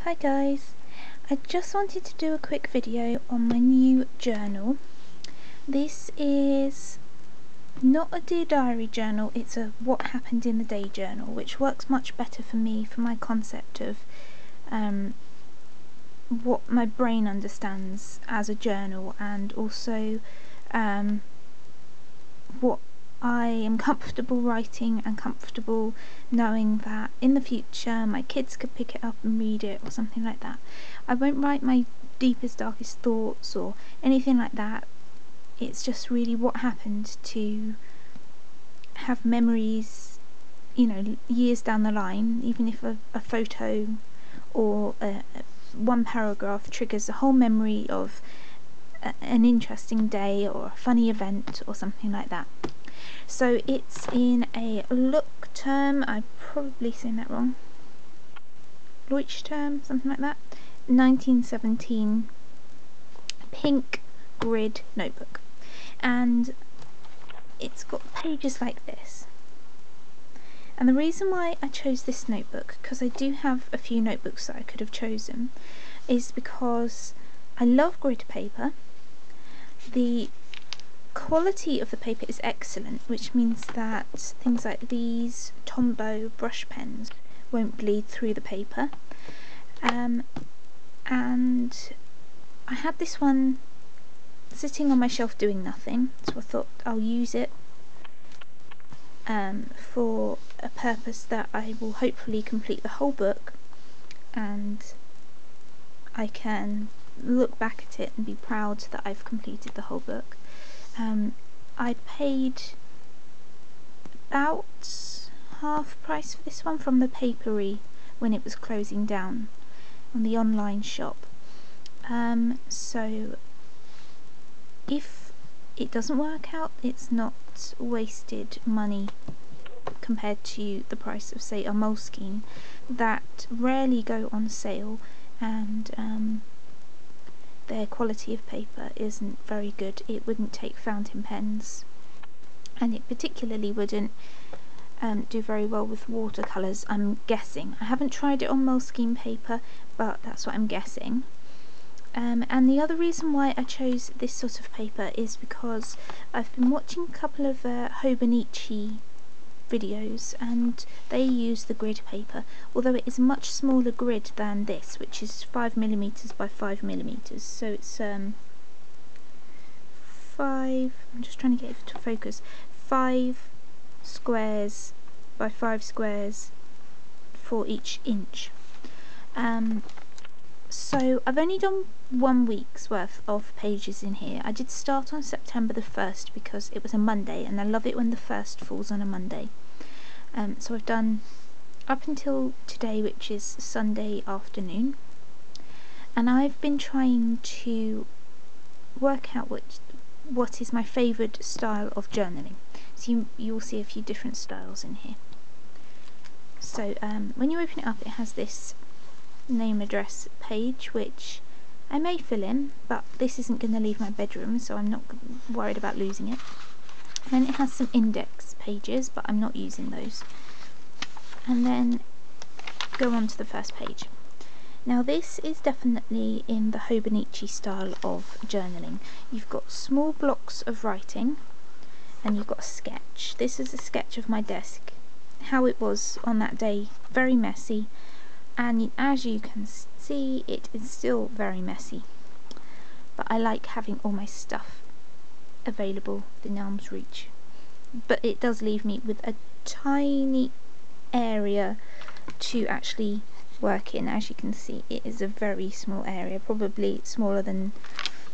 Hi guys, I just wanted to do a quick video on my new journal. This is not a Dear Diary journal, it's a what happened in the day journal, which works much better for me for my concept of what my brain understands as a journal, and also what I am comfortable writing and comfortable knowing that in the future my kids could pick it up and read it or something like that. I won't write my deepest, darkest thoughts or anything like that. It's just really what happened to have memories, you know, years down the line, even if a photo or one paragraph triggers a whole memory of an interesting day or a funny event or something like that. So it's in a look term, I'm probably saying that wrong, Leuchtturm, something like that, 1917 pink grid notebook, and it's got pages like this. And the reason why I chose this notebook, because I do have a few notebooks that I could have chosen, is because I love grid paper. The quality of the paper is excellent, which means that things like these Tombow brush pens won't bleed through the paper, and I had this one sitting on my shelf doing nothing, so I thought I'll use it for a purpose that I will hopefully complete the whole book, and I can look back at it and be proud that I've completed the whole book. I paid about half price for this one from the papery when it was closing down on the online shop. So if it doesn't work out, it's not wasted money compared to the price of, say, a Moleskine that rarely go on sale, and their quality of paper isn't very good. It wouldn't take fountain pens, and it particularly wouldn't do very well with watercolours, I'm guessing. I haven't tried it on Moleskine paper, but that's what I'm guessing. And the other reason why I chose this sort of paper is because I've been watching a couple of Hobonichi videos, and they use the grid paper, although it is a much smaller grid than this, which is 5mm by 5mm, so it's 5, I'm just trying to get it to focus, 5 squares by 5 squares for each inch. So I've only done 1 week's worth of pages in here. I did start on September the 1st because it was a Monday, and I love it when the 1st falls on a Monday. So I've done up until today, which is Sunday afternoon, and I've been trying to work out what is my favourite style of journaling. So you'll see a few different styles in here. So when you open it up, it has this name address page, which I may fill in, but this isn't going to leave my bedroom, so I'm not worried about losing it. Then it has some index pages, but I'm not using those. And then go on to the first page. Now this is definitely in the Hobonichi style of journaling. You've got small blocks of writing, and you've got a sketch. This is a sketch of my desk, how it was on that day, very messy, and as you can see, it is still very messy, but I like having all my stuff available within arm's reach. But it does leave me with a tiny area to actually work in. As you can see, it is a very small area, probably smaller than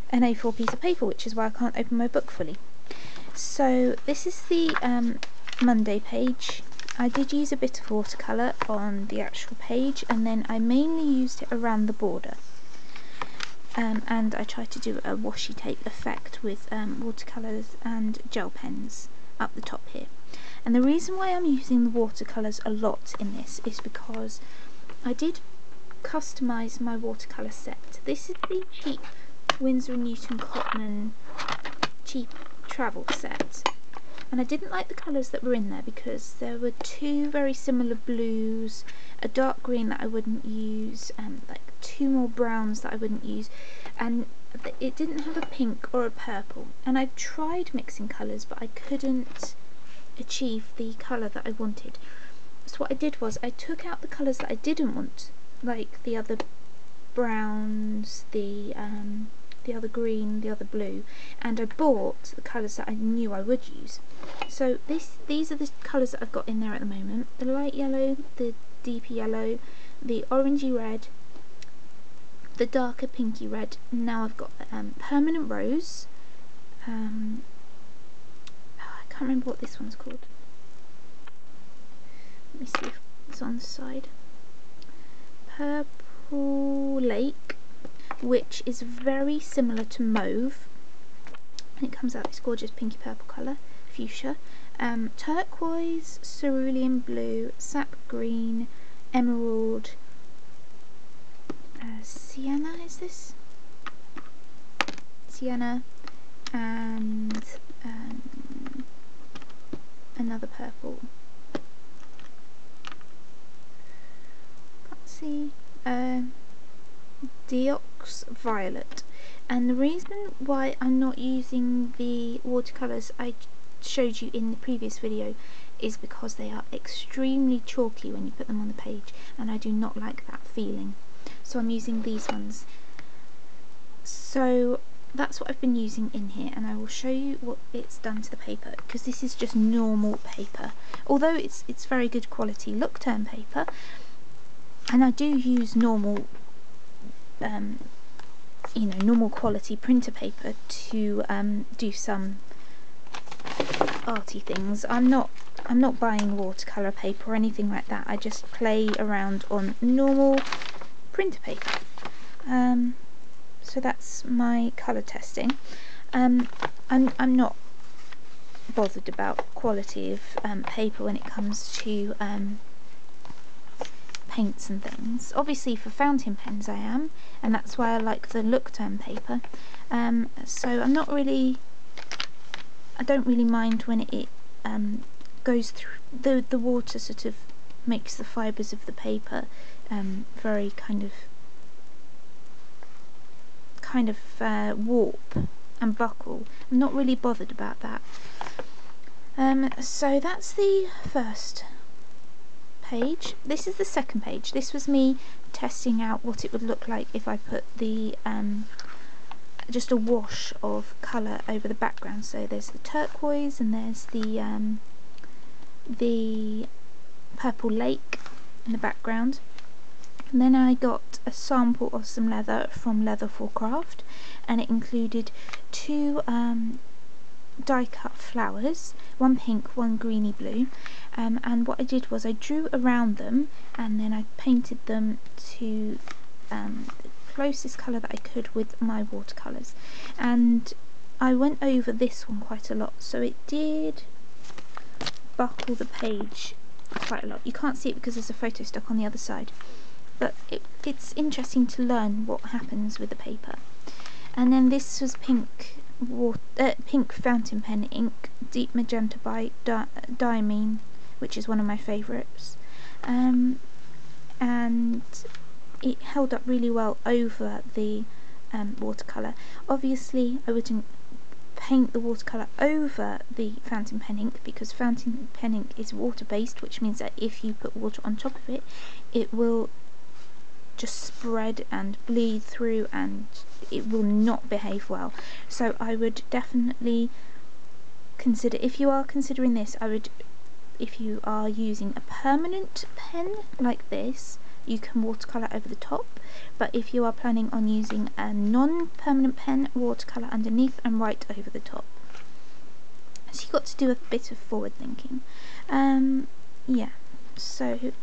an A4 piece of paper, which is why I can't open my book fully. So this is the Monday page. I did use a bit of watercolour on the actual page, and then I mainly used it around the border. And I tried to do a washi tape effect with watercolours and gel pens up the top here. And the reason why I'm using the watercolours a lot in this is because I did customise my watercolour set. This is the cheap Winsor & Newton Cotman cheap travel set. and I didn't like the colours that were in there because there were two very similar blues, a dark green that I wouldn't use, and like two more browns that I wouldn't use, and it didn't have a pink or a purple. And I tried mixing colours, but I couldn't achieve the colour that I wanted. So what I did was I took out the colours that I didn't want, like the other browns, the other green, the other blue, and I bought the colours that I knew I would use. So these are the colours that I've got in there at the moment: the light yellow, the deeper yellow, the orangey red, the darker pinky red. Now I've got permanent rose. I can't remember what this one's called. Let me see if it's on the side. Purple Lake, which is very similar to mauve, and it comes out this gorgeous pinky purple colour, fuchsia. Turquoise, cerulean blue, sap green, emerald, sienna, is this? Sienna, and another purple. Can't see. Deox Violet. And the reason why I'm not using the watercolours I showed you in the previous video is because they are extremely chalky when you put them on the page, and I do not like that feeling. So I'm using these ones. So that's what I've been using in here, and I will show you what it's done to the paper, because this is just normal paper, although it's very good quality Lookturn paper, and I do use normal normal quality printer paper to do some arty things. I'm not buying watercolour paper or anything like that. I just play around on normal printer paper. So that's my colour testing. I'm not bothered about quality of paper when it comes to paints and things. Obviously for fountain pens I am, and that's why I like the Lookturn paper. So I don't really mind when it goes through the water, sort of makes the fibres of the paper very kind of warp and buckle. I'm not really bothered about that. So that's the first page. This is the second page. This was me testing out what it would look like if I put the just a wash of colour over the background. So there's the turquoise and there's the purple lake in the background. And then I got a sample of some leather from Leather for Craft, and it included two die cut flowers, one pink, one greeny blue, and what I did was I drew around them and then I painted them to the closest colour that I could with my watercolours, and I went over this one quite a lot, so it did buckle the page quite a lot. You can't see it because there's a photo stuck on the other side, but it's interesting to learn what happens with the paper. And then this was pink fountain pen ink, deep magenta by Diamine, which is one of my favourites, and it held up really well over the watercolour. Obviously I wouldn't paint the watercolour over the fountain pen ink, because fountain pen ink is water based, which means that if you put water on top of it, it will just spread and bleed through and it will not behave well. So I would definitely consider, if you are considering this, if you are using a permanent pen like this, you can watercolour over the top, but if you are planning on using a non-permanent pen, watercolour underneath and write over the top. So you've got to do a bit of forward thinking. Yeah, so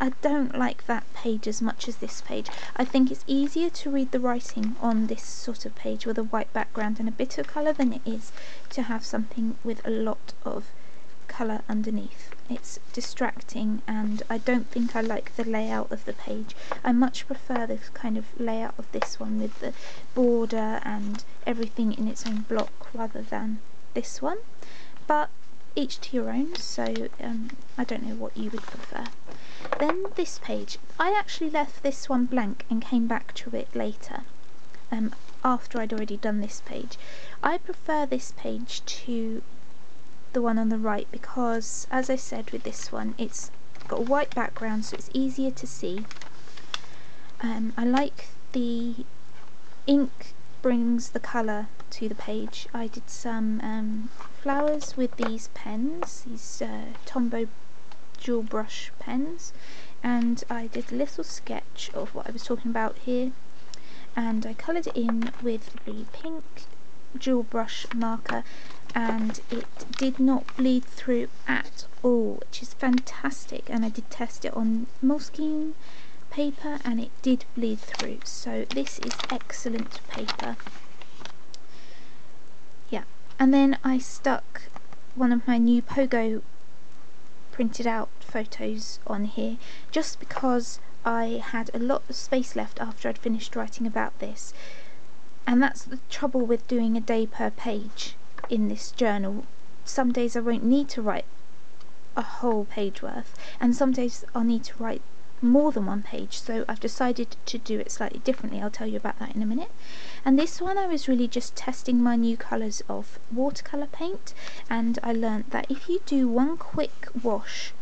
I don't like that page as much as this page. I think it's easier to read the writing on this sort of page with a white background and a bit of colour than it is to have something with a lot of colour underneath. It's distracting, and I don't think I like the layout of the page. I much prefer this kind of layout of this one with the border and everything in its own block rather than this one. but each to your own, so I don't know what you would prefer. Then this page, I actually left this one blank and came back to it later, after I'd already done this page. I prefer this page to the one on the right because, as I said with this one, it's got a white background so it's easier to see. I like the ink brings the colour to the page. I did some flowers with these pens, these Tombow dual brush pens, and I did a little sketch of what I was talking about here, and I coloured it in with the pink dual brush marker, and it did not bleed through at all, which is fantastic. And I did test it on Moleskine paper and it did bleed through, so this is excellent paper. Yeah, and then I stuck one of my new Pogo printed out photos on here just because I had a lot of space left after I'd finished writing about this, and that's the trouble with doing a day per page in this journal. Some days I won't need to write a whole page worth, and some days I'll need to write more than one page, so I've decided to do it slightly differently. I'll tell you about that in a minute. And this one I was really just testing my new colours of watercolour paint, and I learnt that if you do one quick wash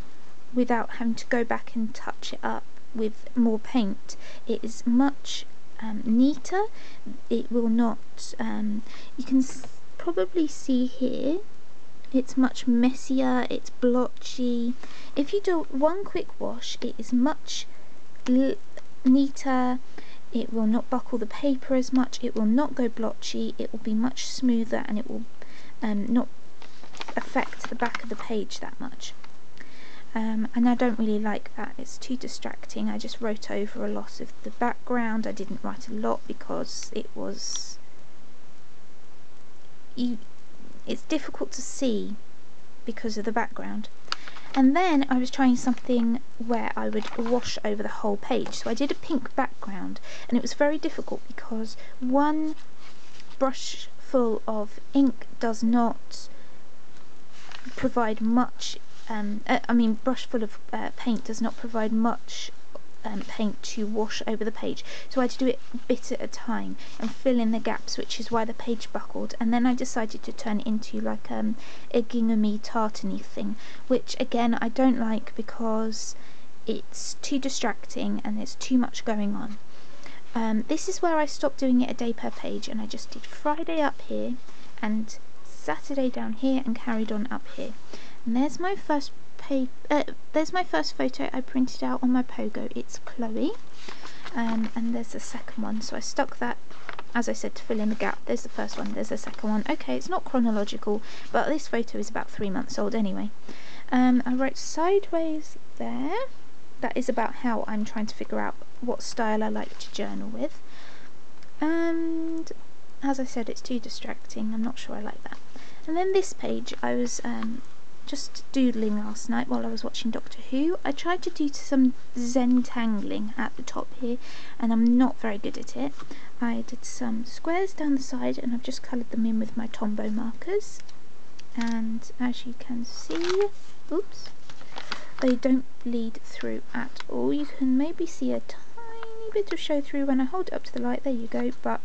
without having to go back and touch it up with more paint, it is much neater. It will not, you can probably see here, it's much messier, it's blotchy. If you do one quick wash, it is much neater, it will not buckle the paper as much, it will not go blotchy, it will be much smoother, and it will not affect the back of the page that much. And I don't really like that, it's too distracting. I just wrote over a lot of the background. I didn't write a lot because it was, it's difficult to see because of the background. And then I was trying something where I would wash over the whole page, so I did a pink background, and it was very difficult because one brush full of ink does not provide much, brush full of paint does not provide much paint to wash over the page, so I had to do it a bit at a time and fill in the gaps, which is why the page buckled. And then I decided to turn it into like a ginghamy tartany thing, which again I don't like because it's too distracting and there's too much going on. This is where I stopped doing it a day per page, and I just did Friday up here and Saturday down here and carried on up here. And there's my first there's my first photo I printed out on my Pogo. It's Chloe, and there's the second one, so I stuck that, as I said, to fill in the gap. There's the first one, there's the second one. Okay, it's not chronological, but this photo is about 3 months old anyway. I wrote sideways there. That is about how I'm trying to figure out what style I like to journal with, and as I said, it's too distracting. I'm not sure I like that. And then this page I was just doodling last night while I was watching Doctor Who. I tried to do some Zentangling at the top here, and I'm not very good at it. I did some squares down the side, and I've just coloured them in with my Tombow markers. And as you can see, oops, they don't bleed through at all. You can maybe see a tiny bit of show through when I hold it up to the light. There you go, but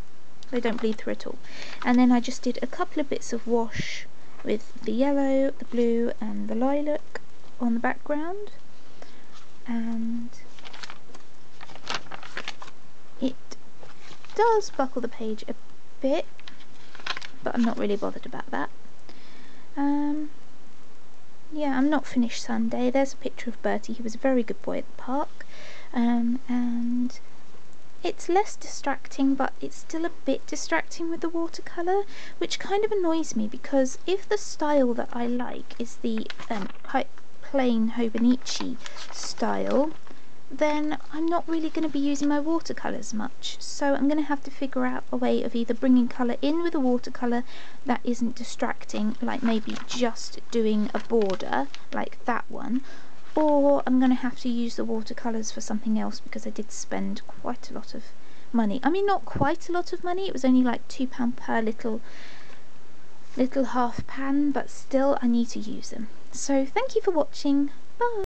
they don't bleed through at all. And then I just did a couple of bits of wash with the yellow, the blue and the lilac on the background, and it does buckle the page a bit, but I'm not really bothered about that. Yeah, I'm not finished Sunday. There's a picture of Bertie. He was a very good boy at the park, and it's less distracting, but it's still a bit distracting with the watercolour, which kind of annoys me, because if the style that I like is the plain Hobonichi style, then I'm not really going to be using my watercolours much. So I'm going to have to figure out a way of either bringing colour in with a watercolour that isn't distracting, like maybe just doing a border like that one, or I'm going to have to use the watercolours for something else, because I did spend quite a lot of money. I mean, not quite a lot of money, it was only like £2 per little little half pan, but still I need to use them. So thank you for watching. Bye.